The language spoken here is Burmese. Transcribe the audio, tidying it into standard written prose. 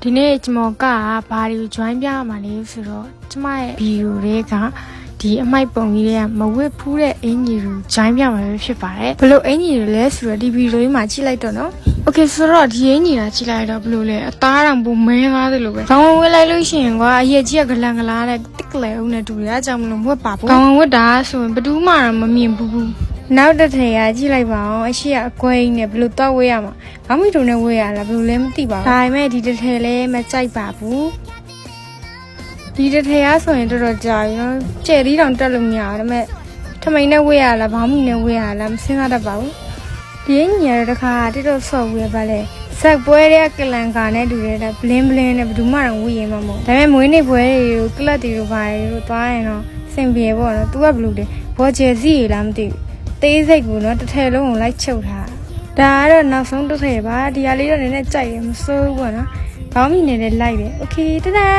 ဒီနေ့ကျွန်တော်ကဘာတွေကို join ပြရမှာလဲဆိုတော့ကျမရဲ့ video တွေကဒီအမိုက်ပုံကြီးတွေကမဝစ်ဖူးတဲ့အင်ကြီးကို join ပြမှာပဲဖြစ်ပါတယ်ဘလို့အင်ကြီးတွေလဲဆိုတော့ဒီ video လေးမှာကြည့်လိုက်တော့နော် okay ဆိုတော့ဒီအင်ကြီးကကြည့်လိုက်တော့ဘလို့လဲအသားတောင်ပုံမဲသားတယ်လို့ပဲခေါင်းဝစ်လိုက်လို့ရှိရင်ကွာအရက်ကြီးကဂလန်ဂလားတဲ့တစ်ကလဲဦးနဲ့တူရအကြောင်းမလို့မဝတ်ပါဘူးခေါင်းဝစ်တာဆိုရင်ဘယ်သူမှတော့မမြင်ဘူးနောက်တစ်ထည့်ရကြည့်လိုက်ပါအောင်အရှိကအကွဲကြီးနဲ့ဘလို့တော့ဝေးရမှာဘာမှမထုံနဲ့ဝေးရလားဘလို့လဲမသိပါဘူးဒါပေမဲ့ဒီတစ်ထည့်လဲမကြိုက်ပါဘူးဒီတစ်ထည့်ရဆိုရင်တော်တော်ကြာပြီနော်ကျဲသီးတောင်တက်လို့မရဘူးဒါပေမဲ့ထမိန်နဲ့ဝေးရလားဘာမှမနဲ့ဝေးရလားမစဉ်းစားတတ်ပါဘူးဒီညရတခါတိတော့ဆော့ဝေးပါလေဇက်ပွဲတဲ့ကလန်ကာနဲ့တူတဲ့ဘလင်းဘလင်းနဲ့ဘယ်သူမှတော့ဝေးရင်မမို့ဒါပေမဲ့မွေးနေ့ပွဲတွေကိုကလပ်တွေတို့ပါတယ်တို့သွားရင်တော့စင်ပြေပေါ့နော် तू ကဘလို့လဲဘောကျဲစီရလားမသိဘူးသေးစိတ်ကိုနော်တစ်ထည်လုံးကိုလိုက်ချုပ်ထားဒါကတော့နောက်ဆုံးတစ်ထည်ပါဒီဟာလေးတော့နည်းနည်းကြိုက်ရမစိုးဘူးပေါ့နော်ခေါင်းမိနေနဲ့လိုက်တယ်โอเคတဒါ